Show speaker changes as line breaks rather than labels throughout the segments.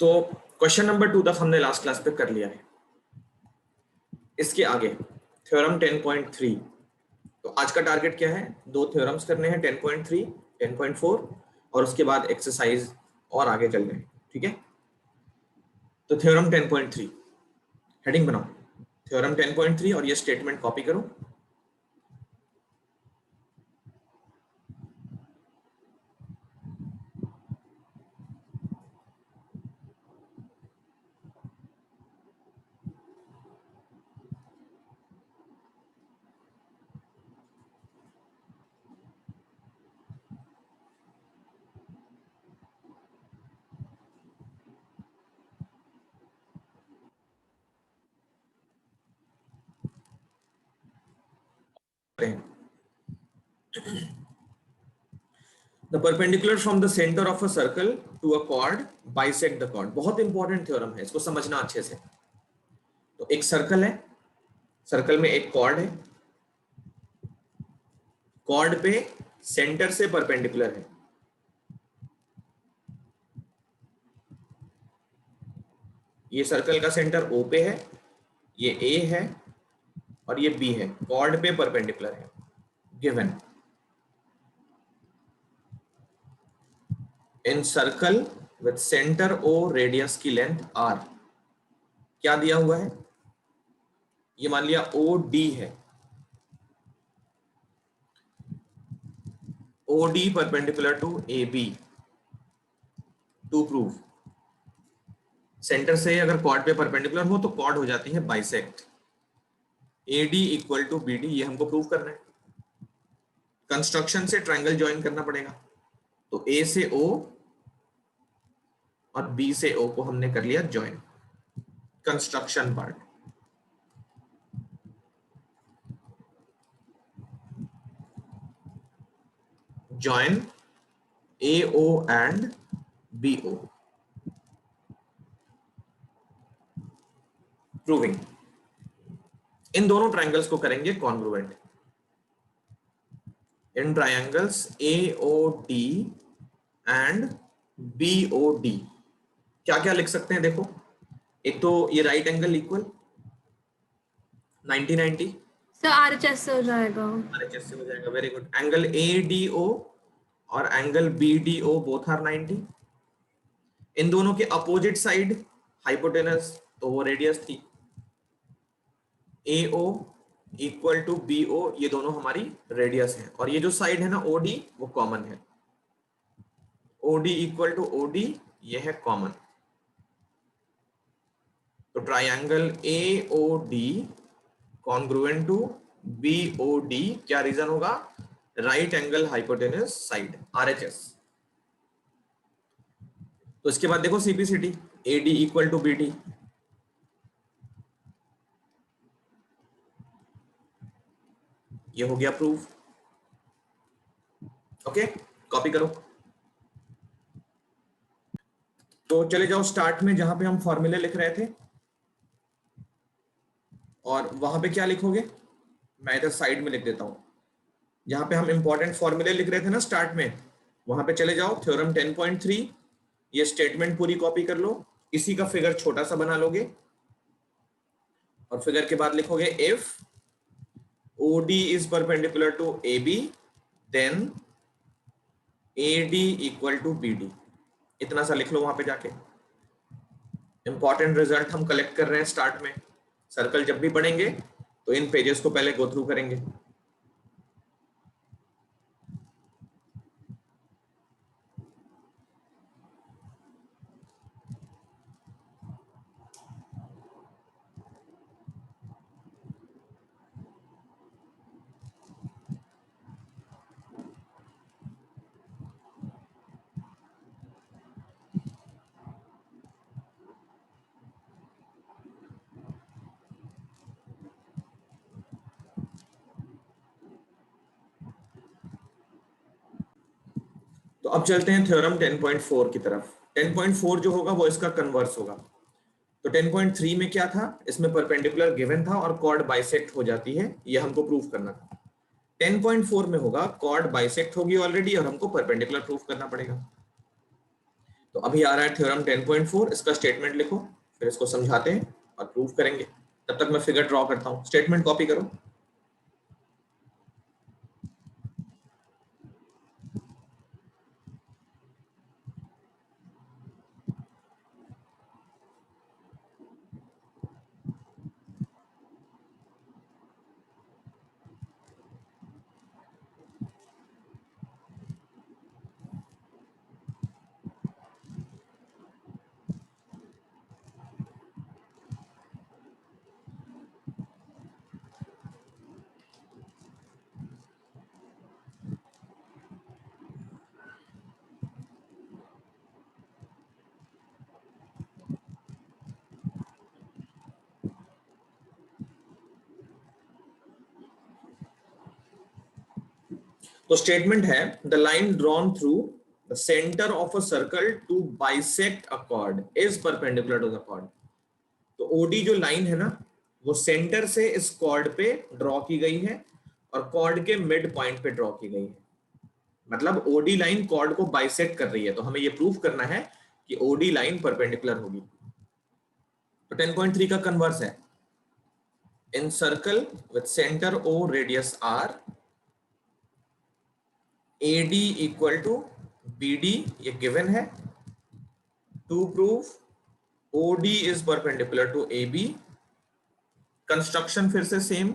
तो question number 2 तक हमने लास्ट क्लास पे कर लिया है। इसके आगे थ्योरम 10.3। तो आज का टारगेट क्या है? 2 थ्योरम्स करने हैं, 10.3, 10.4 और उसके बाद एक्सरसाइज और आगे चल रहे हैं। ठीक है, तो थ्योरम 10.3 हेडिंग बनाओ, थ्योरम 10.3 और ये स्टेटमेंट कॉपी करो। The perpendicular from the center of a circle to a chord bisect the chord। बहुत इंपॉर्टेंट थ्योरम है, इसको समझना अच्छे से। तो एक सर्कल है, सर्कल में एक कॉर्ड है, कॉर्ड पे सेंटर से परपेंडिकुलर है। ये सर्कल का सेंटर O पे है, ये A है और ये B है, कॉर्ड पे परपेंडिकुलर है। Given in circle with centre O, radius की लेंथ R। क्या दिया हुआ है? ये मान लिया OD है, OD perpendicular to AB। To prove centre से अगर कॉर्ड पे परपेंडिकुलर हो तो कॉर्ड हो जाती है bisect. AD equal to BD, ये हमको प्रूव करना है। कंस्ट्रक्शन से ट्रायंगल ज्वाइन करना पड़ेगा। तो A से O और B से O को हमने कर लिया join. Construction part, join AO and BO। Proving इन दोनों ट्रायंगल्स को करेंगे कॉन्ग्रुएंट। इन ट्रायंगल्स AOD एंड BOD क्या क्या लिख सकते हैं? देखो, एक तो ये right angle equal 90-90
sir RHS से हो जाएगा।
RHS से हो जाएगा, वेरी गुड। एंगल ADO और एंगल BDO बोथ आर 90। इन दोनों के अपोजिट साइड हाइपोटेनस, तो वो रेडियस थी। AO इक्वल टू BO, ये दोनों हमारी रेडियस है। और ये जो साइड है ना OD, वो कॉमन है। OD इक्वल टू OD, ये है कॉमन। तो triangle AOD congruent to BOD, क्या रीजन होगा? Right angle hypotenuse side, RHS। तो इसके बाद देखो simplicity, AD equal to BD, ये हो गया प्रूफ। ओके, कॉपी करो। तो चले जाओ स्टार्ट में, जहां पे हम फॉर्मूले लिख रहे थे, और वहां पे क्या लिखोगे? मैं इधर साइड में लिख देता हूं। जहां पे हम इंपॉर्टेंट फॉर्मूले लिख रहे थे ना स्टार्ट में, वहां पे चले जाओ। थ्योरम 10.3, ये स्टेटमेंट पूरी कॉपी कर लो। इसी का फिगर छोटा सा बना लोगे और फिगर के बाद लिखोगे if OD is perpendicular to AB, then AD equal to BD। इतना सा लिख लो वहां पे जाके। इंपॉर्टेंट रिजल्ट हम कलेक्ट कर रहे हैं स्टार्ट में। सर्कल जब भी पढ़ेंगे तो इन पेजेस को पहले गो थ्रू करेंगे। तो अब चलते हैं थ्योरम 10.4 की तरफ। 10.4 जो होगा वो इसका कन्वर्स होगा। तो 10.3 में क्या था? इसमें परपेंडिकुलर गिवन था और कॉर्ड बाइसेक्ट हो जाती है, ये हमको प्रूफ करना था। 10.4 में होगा कॉर्ड बाइसेक्ट होगी ऑलरेडी और हमको परपेंडिकुलर प्रूफ करना पड़ेगा। तो अभी आ रहा है थ्योरम 10.4, इसका स्टेटमेंट लिखो, फिर इसको समझाते हैं और प्रूव करेंगे। तब तक मैं फिगर ड्रॉ करता हूँ, स्टेटमेंट कॉपी करो। तो स्टेटमेंट है the line drawn through the centre of a circle to bisect a chord is perpendicular to the chord. तो ओडी जो लाइन है ना, वो सेंटर से इस कॉर्ड पे ड्रॉ की गई है और कॉर्ड के मिड पॉइंट पे ड्रॉ की गई है। मतलब ओडी लाइन कॉर्ड को बाइसेक्ट कर रही है, तो हमें ये प्रूफ करना है कि ओडी लाइन परपेंडिकुलर होगी। तो 10.3 का कन्वर्स है in circle with centre O radius R AD equal to BD, ये गिवन है। To proof OD is perpendicular to AB। Construction फिर से सेम,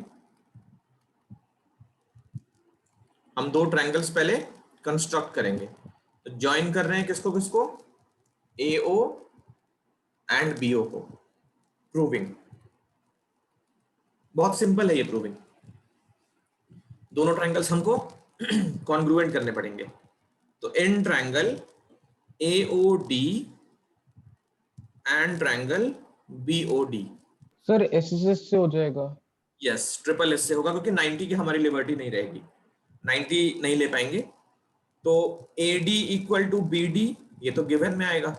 हम दो ट्रायंगल्स पहले कंस्ट्रक्ट करेंगे। तो ज्वाइन कर रहे हैं किसको किसको, AO एंड BO को। प्रूविंग बहुत सिंपल है, ये प्रूविंग। दोनों ट्रायंगल्स हमको कॉन्ग्रुएंट करने पड़ेंगे। तो in triangle AOD and triangle BOD।
Sir SSS से हो जाएगा।
यस, ट्रिपल एस से होगा, क्योंकि 90 की हमारी लिबर्टी नहीं रहेगी, 90 नहीं ले पाएंगे। तो AD इक्वल टू BD, ये तो गिवन में आएगा।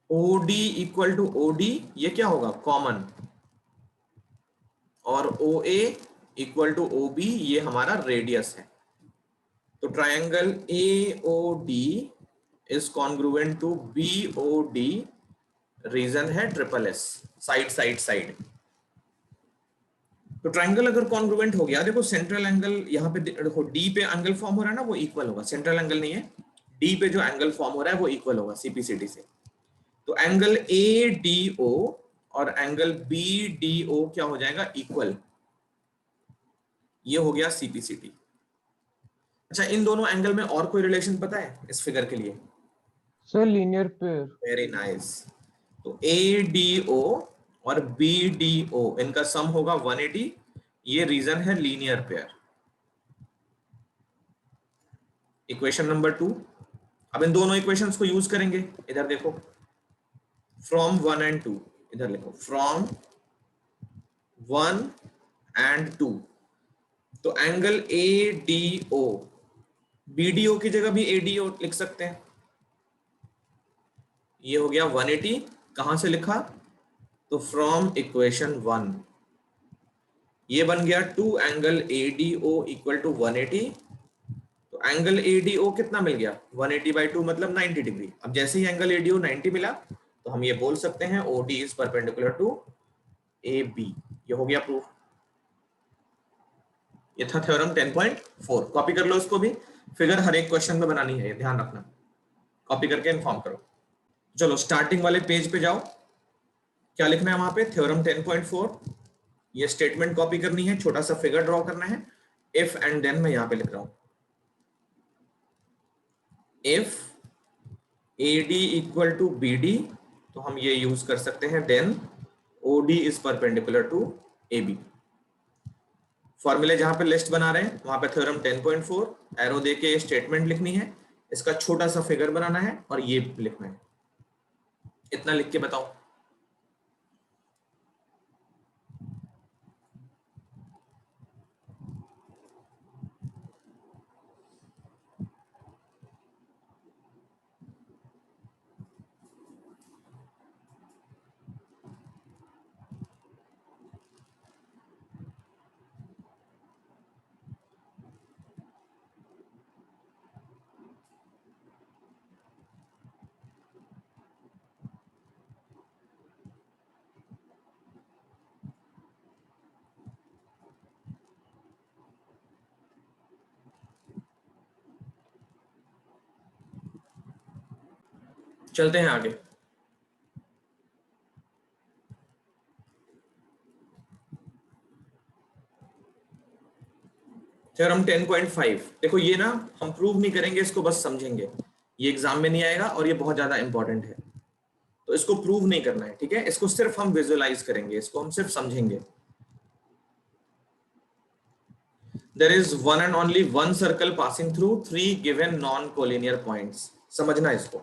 OD इक्वल टू OD, ये क्या होगा, कॉमन। और OA इक्वल टू OB, ये हमारा रेडियस है। तो triangle AOD is congruent to BOD, reason है triple S, side side side. तो ट्रायंगल अगर कॉन्ग्रुएंट हो गया, देखो सेंट्रल एंगल यहाँ पे देखो, डी पे एंगल फॉर्म हो रहा है ना, वो इक्वल होगा। सेंट्रल एंगल नहीं है, डी पे जो एंगल फॉर्म हो रहा है वो इक्वल होगा CPCD से। तो एंगल ADO और एंगल BDO क्या हो जाएगा, इक्वल। ये हो गया CPCD। अच्छा, इन दोनों एंगल में और कोई रिलेशन पता है इस फिगर के लिए?
Sir linear pair.
Very nice. तो ADO और BDO इनका सम होगा 180, ये रीजन है लीनियर पेयर। Equation number 2। अब इन दोनों इक्वेशंस को यूज करेंगे। इधर देखो, फ्रॉम 1 एंड 2, इधर लिखो फ्रॉम 1 एंड 2। तो एंगल ADO, BDO की जगह भी ADO लिख सकते हैं। ये हो गया 180, कहां से लिखा, तो फ्रॉम इक्वेशन 1। ये बन गया 2 एंगल ADO इक्वल टू 180। तो एंगल ADO कितना मिल गया, 180/2 मतलब 90 डिग्री। अब जैसे ही एंगल ADO 90 मिला, तो हम ये बोल सकते हैं OD is perpendicular to AB। ये हो गया प्रूफ। ये था थ्योरम 10.4। कॉपी कर लो इसको भी, फिगर हर एक क्वेश्चन में बनानी है, ये ध्यान रखना। कॉपी करके इन्फॉर्म करो। चलो स्टार्टिंग वाले पेज पे जाओ, क्या लिखना है वहां पे, थ्योरम 10.4। ये स्टेटमेंट कॉपी करनी है, छोटा सा फिगर ड्रॉ करना है। इफ एंड देन मैं यहां पे लिख रहा हूं, if AD equal to BD, तो हम ये यूज कर सकते हैं then OD is perpendicular to AB। फॉर्मूले जहां पे लिस्ट बना रहे हैं वहां पे थ्योरम 10.4 एरो देके स्टेटमेंट लिखनी है, इसका छोटा सा फिगर बनाना है और ये लिखना है। इतना लिख के बताओ। चलते हैं आगे। थ्योरम 10.5 देखो, ये ना हम प्रूव नहीं करेंगे, इसको बस समझेंगे। ये एग्जाम में नहीं आएगा और ये बहुत ज्यादा इंपॉर्टेंट है, तो इसको प्रूव नहीं करना है, ठीक है। इसको सिर्फ हम विजुअलाइज करेंगे, इसको हम सिर्फ समझेंगे। There is one and only one circle passing through three given non-collinear points. समझना इसको।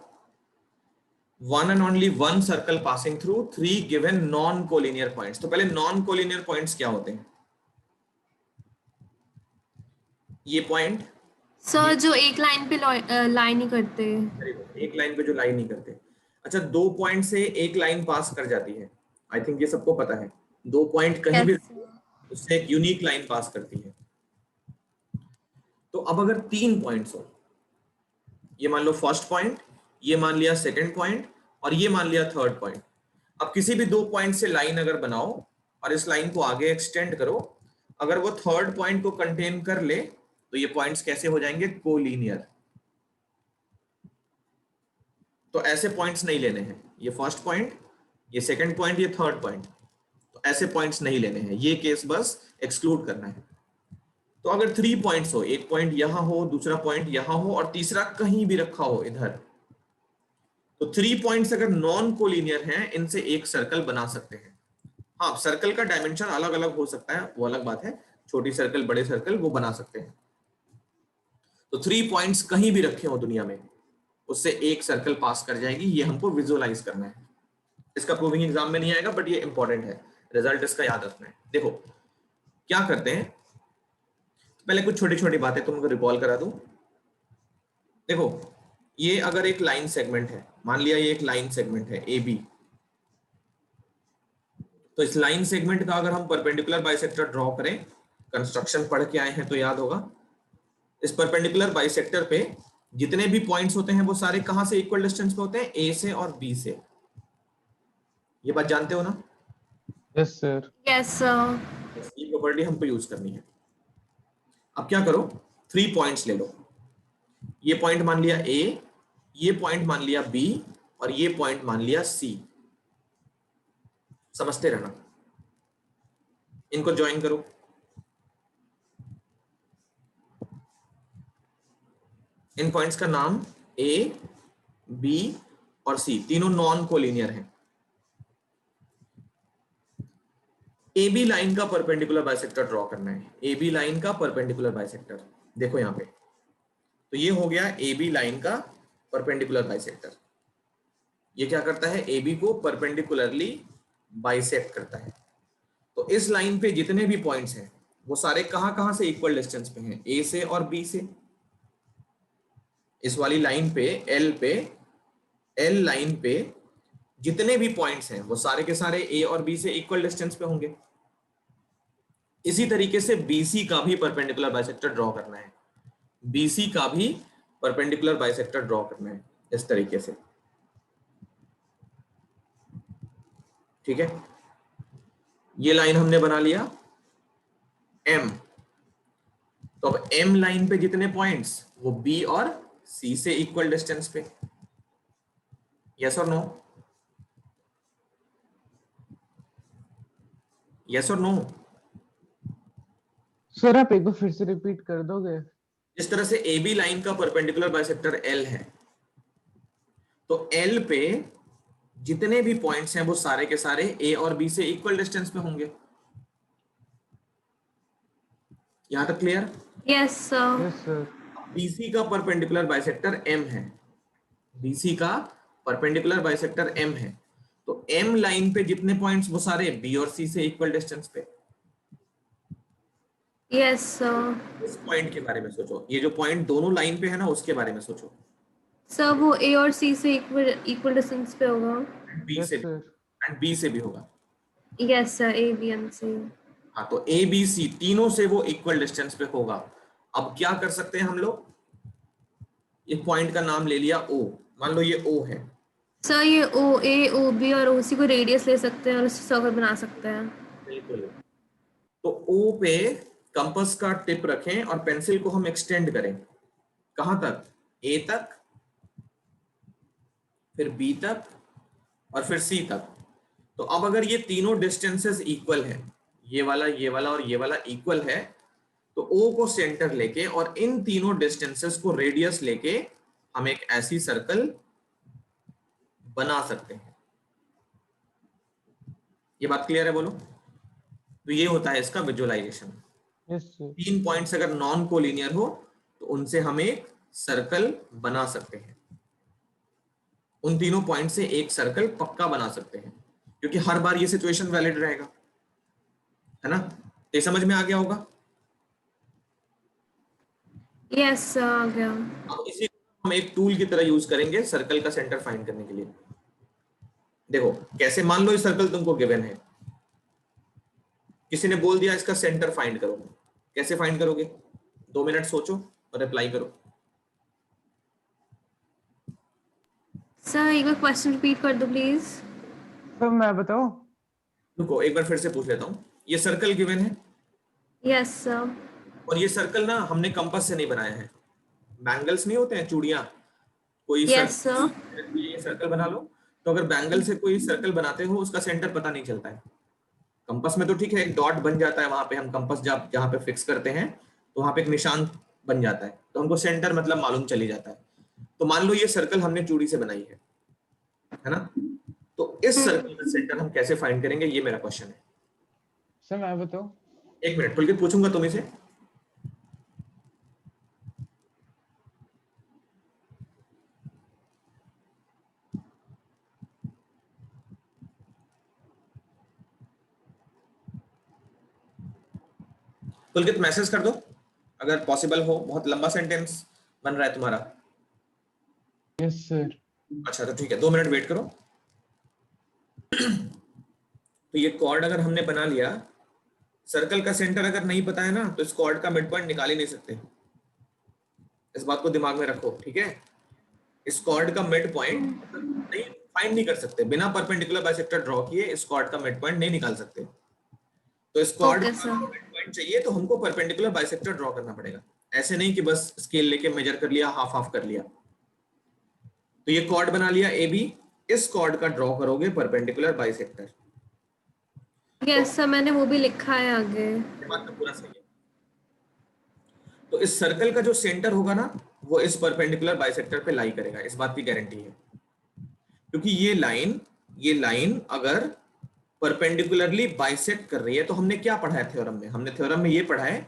One and only one circle passing through three given non-collinear points. तो पहले non-collinear points क्या होते हैं? ये पॉइंट,
सर जो एक लाइन पे लाइन ही करते हैं।
एक लाइन पे जो लाइन नहीं करते। अच्छा, दो पॉइंट से एक लाइन पास कर जाती है, आई थिंक ये सबको पता है। दो पॉइंट कहीं भी, उससे एक यूनिक लाइन पास करती है। तो अब अगर तीन पॉइंट्स हो, ये मान लो फर्स्ट पॉइंट, ये मान लिया सेकंड पॉइंट, और ये मान लिया थर्ड पॉइंट। अब किसी भी दो पॉइंट से लाइन अगर बनाओ और इस लाइन को आगे एक्सटेंड करो, अगर वो थर्ड पॉइंट को कंटेन कर ले तो ये पॉइंट्स कैसे हो जाएंगे? कोलिनियर। तो ऐसे पॉइंट्स नहीं लेने हैं, ये फर्स्ट पॉइंट, ये सेकंड पॉइंट, ये थर्ड पॉइंट, तो ऐसे पॉइंट्स नहीं लेने हैं, ये केस बस एक्सक्लूड करना है। तो अगर 3 पॉइंट्स हो, एक पॉइंट यहां हो, दूसरा पॉइंट यहां हो और तीसरा कहीं भी रखा हो इधर, तो 3 पॉइंट्स अगर नॉन कोलिनियर हैं, इनसे एक सर्कल बना सकते हैं। हाँ, सर्कल का डायमेंशन अलग अलग हो सकता है, वो अलग बात है, छोटी सर्कल बड़े सर्कल वो बना सकते हैं। तो 3 पॉइंट्स कहीं भी रखे हो दुनिया में, उससे एक सर्कल पास कर जाएगी, ये हमको विजुअलाइज करना है। इसका प्रूविंग एग्जाम में नहीं आएगा, बट ये इंपॉर्टेंट है, रिजल्ट इसका याद रखना है। देखो क्या करते हैं, पहले कुछ छोटी छोटी बातें तुमको रिकॉल करा दूं। देखो, ये अगर एक लाइन सेगमेंट है, मान लिया ये एक लाइन सेगमेंट है ए बी, तो इस लाइन सेगमेंट का अगर हम परपेंडिकुलर बाइसेक्टर ड्रॉ करें, कंस्ट्रक्शन पढ़ के आए हैं तो याद होगा, इस परपेंडिकुलर बाइसेक्टर पे जितने भी पॉइंट्स होते हैं वो सारे कहां से इक्वल डिस्टेंस पे होते हैं? ए से और बी से। ये बात जानते हो ना?
Yes sir.
Yes sir.
ये प्रॉपर्टी हमको यूज करनी है। अब क्या करो, 3 पॉइंट्स ले लो, ये पॉइंट मान लिया ए, ये पॉइंट मान लिया बी, और ये पॉइंट मान लिया सी। समझते रहना, इनको ज्वाइन करो। इन पॉइंट्स का नाम ए, बी और सी, तीनों नॉन कोलिनियर हैं। ए बी लाइन का परपेंडिकुलर बाइसेक्टर ड्रॉ करना है, ए बी लाइन का परपेंडिकुलर बाइसेक्टर। देखो यहां पे, तो ये हो गया ए बी लाइन का परपेंडिकुलर बाइसेक्टर। ये क्या करता है? ए बी को परपेंडिकुलरली बाइसेक्ट करता है। तो इस लाइन पे जितने भी पॉइंट्स हैं वो सारे कहां कहां से इक्वल डिस्टेंस पे हैं? ए से और बी से। इस वाली लाइन पे एल लाइन पे जितने भी पॉइंट्स हैं वो सारे के सारे ए और बी से इक्वल डिस्टेंस पे होंगे। इसी तरीके से बीसी का भी परपेंडिकुलर बाइसेक्टर ड्रॉ करना है, बीसी का भी परपेंडिकुलर बाइसेक्टर ड्रॉ करना है इस तरीके से, ठीक है। ये लाइन हमने बना लिया एम, तो अब एम लाइन पे जितने पॉइंट्स वो बी और सी से इक्वल डिस्टेंस पे। यस और नो? यस और नो?
सर आप एक बार फिर से रिपीट कर दोगे?
जिस तरह से ए बी लाइन का परपेंडिकुलर बाइसेक्टर एल है, तो एल पे जितने भी पॉइंट्स हैं वो सारे के सारे ए और बी से इक्वल डिस्टेंस पे होंगे। यहां तक clear?
Yes sir.
Yes sir.
BC का परपेंडिकुलर बाइसेक्टर एम है, बीसी का परपेंडिकुलर बाइसेक्टर एम है, तो एम लाइन पे जितने पॉइंट्स वो सारे बी और सी से इक्वल डिस्टेंस पे।
Yes sir.
इस पॉइंट के बारे में सोचो, ये जो पॉइंट दोनों लाइन पे है ना, उसके बारे में सोचो।
सर वो ए और सी से इक्वल डिस्टेंस पे होगा।
बी
यस
से
सर।
एंड बी से भी होगा।
Yes sir, A B and C.
हाँ, तो ए बी सी तीनों से वो इक्वल डिस्टेंस पे होगा। अब क्या कर सकते हैं हम लोग, एक पॉइंट का नाम ले लिया ओ, मान लो ये ओ है।
सर ये ओ ए ओ बी और ओ सी को रेडियस ले सकते हैं और उससे सर्कल बना सकते हैं।
बिल्कुल। तो ओ पे कंपास का टिप रखें और पेंसिल को हम एक्सटेंड करें, कहां तक? ए तक, फिर बी तक और फिर सी तक। तो अब अगर ये तीनों डिस्टेंसेस इक्वल है, ये वाला और ये वाला इक्वल है, तो ओ को सेंटर लेके और इन तीनों डिस्टेंसेस को रेडियस लेके हम एक ऐसी सर्कल बना सकते हैं। ये बात क्लियर है? बोलो। तो ये होता है इसका विजुअलाइजेशन।
Yes sir.
3 पॉइंट्स अगर नॉन कोलिनियर हो तो उनसे हम एक सर्कल बना सकते हैं। उन तीनों पॉइंट से एक सर्कल पक्का बना सकते हैं, क्योंकि हर बार ये सिचुएशन वैलिड रहेगा, है ना? ये समझ में आ गया होगा।
यस आ गया।
अब इसी को हम एक टूल की तरह यूज करेंगे सर्कल का सेंटर फाइंड करने के लिए। देखो कैसे, मान लो इस सर्कल तुमको गिवन है, किसी ने बोल दिया इसका सेंटर फाइंड करो, कैसे फाइंड करोगे? 2 मिनट सोचो और रिप्लाई करो।
सर एक बार क्वेश्चन रिपीट कर दो प्लीज।
सर मैं बताऊं?
रुको एक बार फिर से पूछ लेता हूँ। ये सर्कल गिवन है
यस सर।
और ये सर्कल ना हमने कंपास से नहीं बनाया है। बैंगल्स नहीं होते हैं, चूड़ियां, कोई
यस सर।
सर्कल, ये सर्कल बना लो। तो अगर बैंगल से कोई सर्कल बनाते हो उसका सेंटर पता नहीं चलता है। कंपास में तो ठीक है, एक डॉट बन जाता है, वहां पे हम कंपास जहाँ पे फिक्स करते हैं तो वहां पे एक निशान बन जाता है, तो हमको सेंटर मतलब मालूम चली जाता है। तो मान लो ये सर्कल हमने चूड़ी से बनाई है ना? तो इस सर्कल का सेंटर हम कैसे फाइंड करेंगे, ये मेरा क्वेश्चन है।
सर मैं बताऊं?
1 मिनट पुलकित पूछूंगा तुम्हें से। पुलकित मैसेज कर दो अगर पॉसिबल हो, बहुत लंबा सेंटेंस बन रहा है तुम्हारा।
Yes sir.
अच्छा तो ठीक है, 2 मिनट वेट करो। तो ये कॉर्ड अगर हमने बना लिया, सर्कल का सेंटर अगर नहीं पता है ना तो इस कॉर्ड का मिड पॉइंट निकाल ही नहीं सकते। इस बात को दिमाग में रखो, ठीक है? इस कॉर्ड का मिड पॉइंट नहीं फाइंड नहीं कर सकते बिना परपेंडिकुलर बाइसेक्टर ड्रॉ किए। इस कॉर्ड का मिड पॉइंट नहीं निकाल सकते। तो इस कॉर्ड
ओके
का
सर।
मिड पॉइंट चाहिए तो हमको परपेंडिकुलर बाइसेक्टर ड्रॉ करना पड़ेगा। ऐसे नहीं कि बस स्केल लेके मेजर कर लिया, हाफ हाफ कर लिया। तो ये कॉर्ड बना लिया ए बी, इस कॉर्ड का ड्रॉ करोगे परपेंडिकुलर बाइसेक्टर। तो
यस सर मैंने वो भी लिखा है आगे।
ये बात तो पूरा सही है। तो इस सर्कल का जो सेंटर होगा ना वो इस परपेंडिकुलर बाइसेक्टर पे लाई करेगा, इस बात की गारंटी है। क्योंकि ये लाइन अगर परपेंडिकुलरली बाइसेक्ट कर रही है, तो हमने क्या पढ़ा है थ्योरम में? हमने थ्योरम में ये पढ़ा है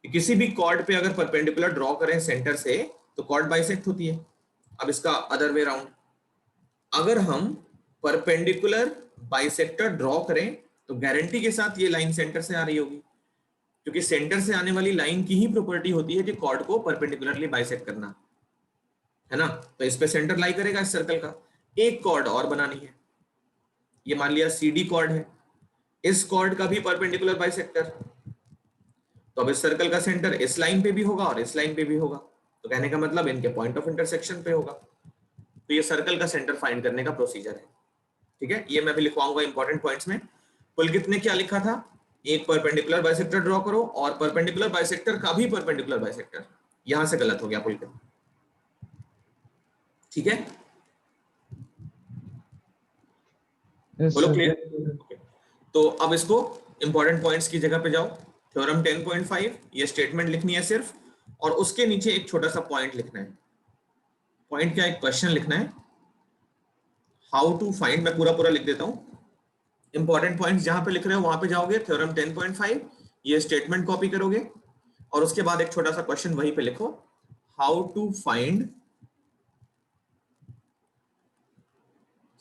कि किसी भी कॉर्ड पे अगर परपेंडिकुलर ड्रॉ करें सेंटर से तो कॉर्ड बाइसेक्ट होती है। अब इसका अदर वे राउंड, अगर हम परपेंडिकुलर बाइसेक्टर ड्रॉ करें तो गारंटी के साथ ये लाइन सेंटर से आ रही होगी, क्योंकि सेंटर से आने वाली लाइन की ही प्रॉपर्टी होती है कि कॉर्ड को परपेंडिकुलरली बाइसेक्ट करना, है ना? तो इस पे सेंटर लाई करेगा इस सर्कल का। एक कॉर्ड और बनानी है, ये मान लिया CD कॉर्ड है, इस कॉर्ड का भी परपेंडिकुलर बाइसेक्टर। तो अब इस सर्कल का सेंटर इस लाइन पे भी होगा और इस लाइन पे भी होगा, तो कहने का मतलब इनके पॉइंट ऑफ इंटरसेक्शन पे होगा। तो ये सर्कल का सेंटर फाइंड करने का प्रोसीजर है, ठीक है? ये मैं भी लिखवाऊंगा इंपॉर्टेंट पॉइंट्स में। पुलकित ने क्या लिखा था? एक परपेंडिकुलर बाइसेक्टर ड्रॉ करो और परपेंडिकुलर बाइसेक्टर का भी परपेंडिकुलर बाइसेक्टर। यहां से गलत हो गया पुलकित, ठीक है?
यस
बोलो
सर।
क्लियर? तो अब इसको इंपॉर्टेंट पॉइंट्स की जगह पे जाओ। थ्योरम 10.5 ये स्टेटमेंट लिखनी है सिर्फ, और उसके नीचे एक छोटा सा पॉइंट लिखना है। पॉइंट क्या? एक क्वेश्चन लिखना है, हाउ टू फाइंड। मैं पूरा पूरा लिख देता हूं। इंपॉर्टेंट पॉइंट्स जहां पे लिख रहे हो वहां पे जाओगे, थ्योरम 10.5 ये स्टेटमेंट कॉपी करोगे और उसके बाद एक छोटा सा क्वेश्चन वहीं पे लिखो, how to find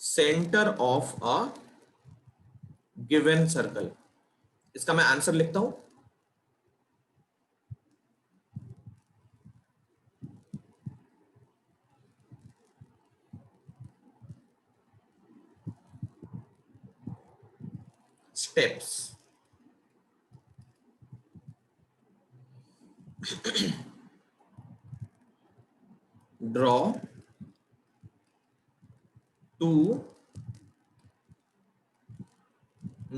centre of a given circle. इसका मैं आंसर लिखता हूं। Steps, draw two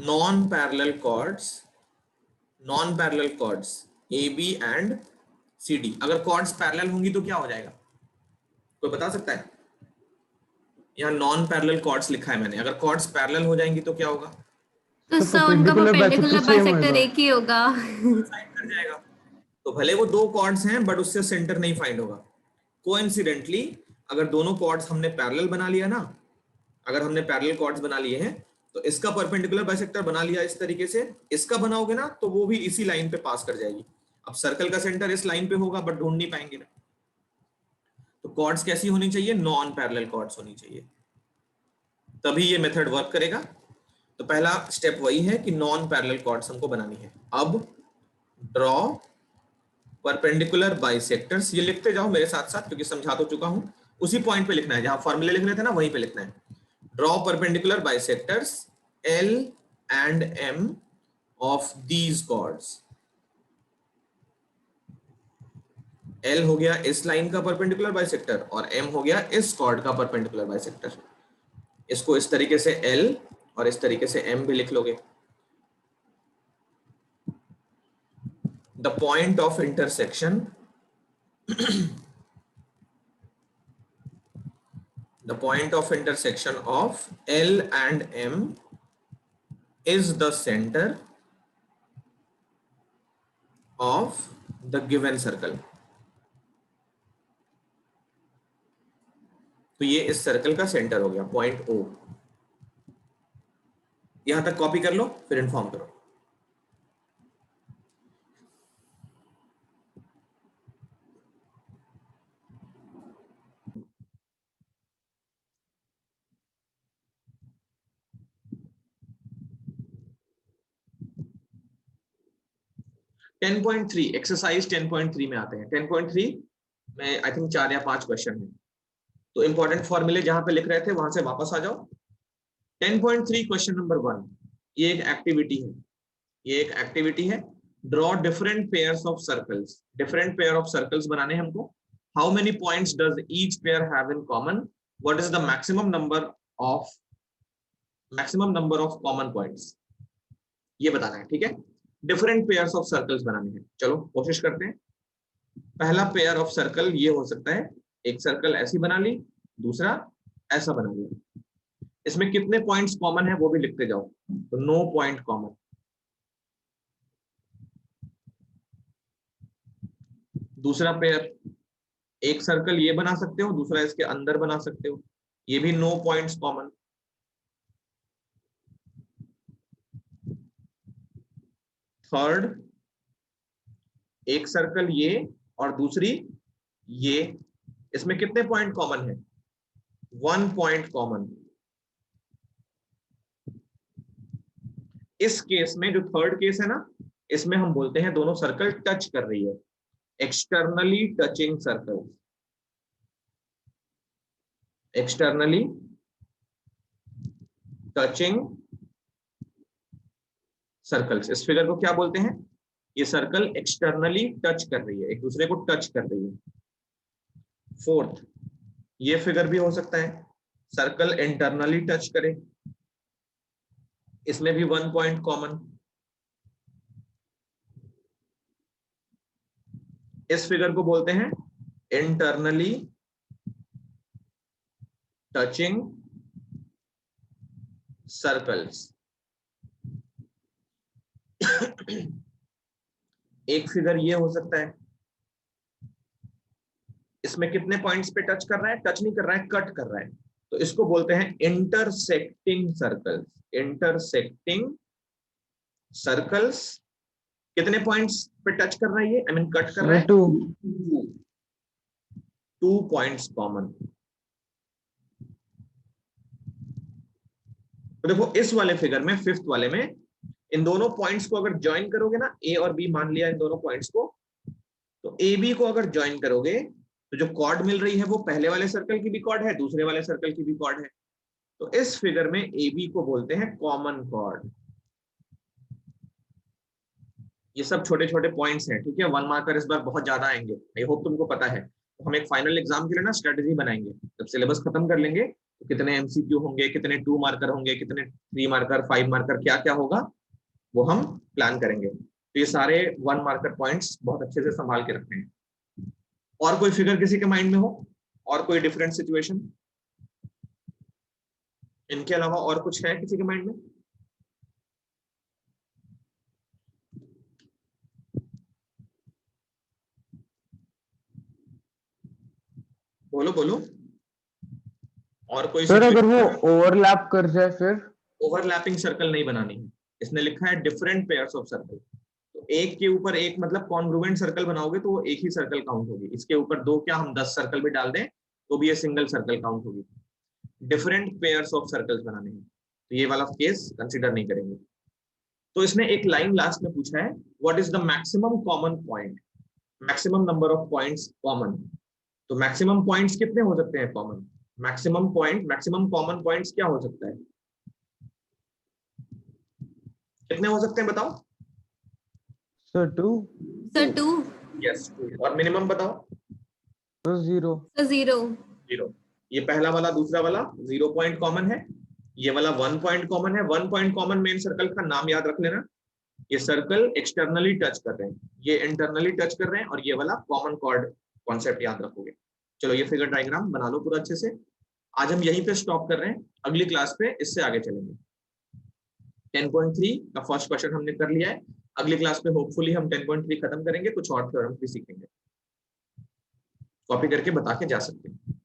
non-parallel chords AB and CD। अगर chords पैरेलल होंगी तो क्या हो जाएगा? कोई बता सकता है? यहाँ नॉन पैरेलल कॉर्ड्स लिखा है मैंने, अगर कॉर्ड्स पैरेलल हो जाएंगी तो क्या होगा?
तो
तो
सब उनका
perpendicular
perpendicular
bisector same
bisector
होएगा।
एक ही होगा।
साइड कर जाएगा। तो भले वो दो कॉर्ड्स हैं बट उससे सेंटर नहीं फाइंड होगा। कोइंसिडेंटली अगर दोनों कॉर्ड्स हमने पैरेलल बना लिया ना, अगर हमने पैरेलल कॉर्ड्स बना लिए हैं तो इसका परपेंडिकुलर बाइसेक्टर बना लिया इस तरीके से, इसका बनाओगे ना तो वो भी इसी लाइन पे पास कर जाएगी। अब सर्कल का सेंटर इस लाइन पे होगा बट ढूंढ नहीं पाएंगे ना। तो कॉर्ड्स कैसी होनी चाहिए? नॉन पैरेलल कॉर्ड्स होनी चाहिए, तभी ये मेथड वर्क करेगा। तो पहला स्टेप वही है कि नॉन पैरेलल कॉर्ड्स हमको बनानी है। अब ड्रॉ परपेंडिकुलर बाइसेक्टर्स, ये लिखते जाओ मेरे साथ साथ क्योंकि समझा तो चुका हूं। उसी पॉइंट पे लिखना है जहां फॉर्मूले लिख रहे थे ना, वहीं पे लिखना है। Draw perpendicular bisectors L and M of these chords। L हो गया इस लाइन का परपेंडिकुलर बाइसेक्टर और M हो गया इस कॉर्ड का परपेंडिकुलर बाइसेक्टर। इसको इस तरीके से L और इस तरीके से M भी लिख लोगे। The point of intersection the point of intersection of L and M is the center of the given circle। तो ये इस सर्कल का सेंटर हो गया, पॉइंट O। यहां तक कॉपी कर लो फिर इन्फॉर्म करो। टेन 10.3 एक्सरसाइज 10.3 में आते हैं। 10.3 में आई थिंक 4 या 5 क्वेश्चन है। तो इंपॉर्टेंट फॉर्मूले जहां पे लिख रहे थे वहां से वापस आ जाओ। 10.3 क्वेश्चन नंबर 1, ये एक एक्टिविटी है। ये एक एक्टिविटी है। Draw different pairs of circles. Different pair of circles बनाने हैं हमको। How many points does each pair have in common? What is the maximum number of common points, ये बताना है। ठीक है, डिफरेंट पेयर्स ऑफ सर्कल्स बनाने हैं। चलो कोशिश करते हैं। पहला पेयर ऑफ सर्कल ये हो सकता है, एक सर्कल ऐसी बना ली, दूसरा ऐसा बना लिया। इसमें कितने पॉइंट्स कॉमन है वो भी लिखते जाओ। तो 9 पॉइंट कॉमन। दूसरा पेयर, एक सर्कल ये बना सकते हो, दूसरा इसके अंदर बना सकते हो, ये भी 9 पॉइंट्स कॉमन। थर्ड, एक सर्कल ये और दूसरी ये, इसमें कितने पॉइंट कॉमन है? 1 पॉइंट कॉमन। इस केस में जो थर्ड केस है ना, इसमें हम बोलते हैं दोनों सर्कल टच कर रही है, externally touching circle. Externally touching circles, इस फिगर को क्या बोलते हैं? ये सर्कल एक्सटर्नली टच कर रही है, एक दूसरे को टच कर रही है। फोर्थ, ये फिगर भी हो सकता है सर्कल इंटरनली टच करे, इसमें भी 1 पॉइंट कॉमन। इस फिगर को बोलते हैं इंटरनली टचिंग सर्कल्स। एक फिगर ये हो सकता है, इसमें कितने पॉइंट्स पे टच कर रहा है? टच नहीं कर रहा है, कट कर रहा है, तो इसको बोलते हैं इंटरसेक्टिंग सर्कल्स। इंटरसेक्टिंग सर्कल्स कितने पॉइंट्स पे टच कर रहा है ये? आई मीन कट कर रहा है? 2 पॉइंट्स कॉमन। तो देखो इस वाले फिगर में, फिफ्थ वाले में, इन दोनों पॉइंट्स को अगर ज्वाइन करोगे ना, ए और बी मान लिया इन दोनों पॉइंट्स को, तो ए बी को अगर ज्वाइन करोगे तो जो कॉर्ड मिल रही है वो पहले वाले सर्कल की भी कॉर्ड है, दूसरे वाले सर्कल की भी कॉर्ड है। तो इस फिगर में ए बी को बोलते हैं कॉमन कॉर्ड। ये सब छोटे छोटे पॉइंट्स हैं, ठीक है। 1 मार्कर इस बार बहुत ज्यादा आएंगे, आई होप तुमको पता है। तो हम एक फाइनल एग्जाम के लिए ना स्ट्रेटेजी बनाएंगे, जब सिलेबस खत्म कर लेंगे तो कितने एमसीक्यू होंगे, कितने 2 मार्कर होंगे, कितने 3 मार्कर, 5 मार्कर, क्या क्या होगा वो हम प्लान करेंगे। तो ये सारे 1 मार्कर पॉइंट्स बहुत अच्छे से संभाल के रखने हैं। और कोई फिगर किसी के माइंड में हो, और कोई डिफरेंट सिचुएशन? इनके अलावा और कुछ है किसी के माइंड में? बोलो बोलो। और कोई
सर अगर वो
सिचुएशन?
ओवरलैप कर जाए फिर?
ओवरलैपिंग सर्कल नहीं बनानी है, इसने लिखा है डिफरेंट पेयर्स ऑफ सर्कल। तो एक के ऊपर एक मतलब कॉन्ग्रुएंट सर्कल बनाओगे तो वो एक ही सर्कल काउंट होगी। इसके ऊपर दो क्या हम 10 सर्कल भी डाल दें तो भी ये सिंगल सर्कल काउंट होगी। डिफरेंट पेयर्स ऑफ सर्कल्स बनाने हैं तो ये वाला केस कंसिडर नहीं करेंगे। तो इसने एक लाइन लास्ट में पूछा है, what is the maximum common point, maximum number of points common. तो मैक्सिमम पॉइंट्स कितने हो सकते हैं common? Maximum point, maximum common points क्या हो सकता है? कितने हो सकते हैं बताओ?
सर 2।
सर 2।
यस 2। और मिनिमम बताओ?
तो 0।
सर 0।
0। ये पहला वाला, दूसरा वाला 0 पॉइंट कॉमन है, ये वाला 1 पॉइंट कॉमन है। 1 पॉइंट कॉमन मेन सर्कल का नाम याद रख लेना। ये सर्कल एक्सटर्नली टच कर रहे हैं, ये इंटरनली टच कर रहे हैं, और ये वाला कॉमन कॉर्ड कॉन्सेप्ट याद रखोगे। चलो ये फिगर डायग्राम बना लो पूरा अच्छे से। आज हम यहीं पे स्टॉप कर रहे हैं, अगली क्लास पे इससे आगे चलेंगे। 10.3 का फर्स्ट क्वेश्चन हमने कर लिया है, अगली क्लास पे होपफुली हम 10.3 खत्म करेंगे, कुछ और थ्योरम भी सीखेंगे। कॉपी करके बता के जा सकते हैं।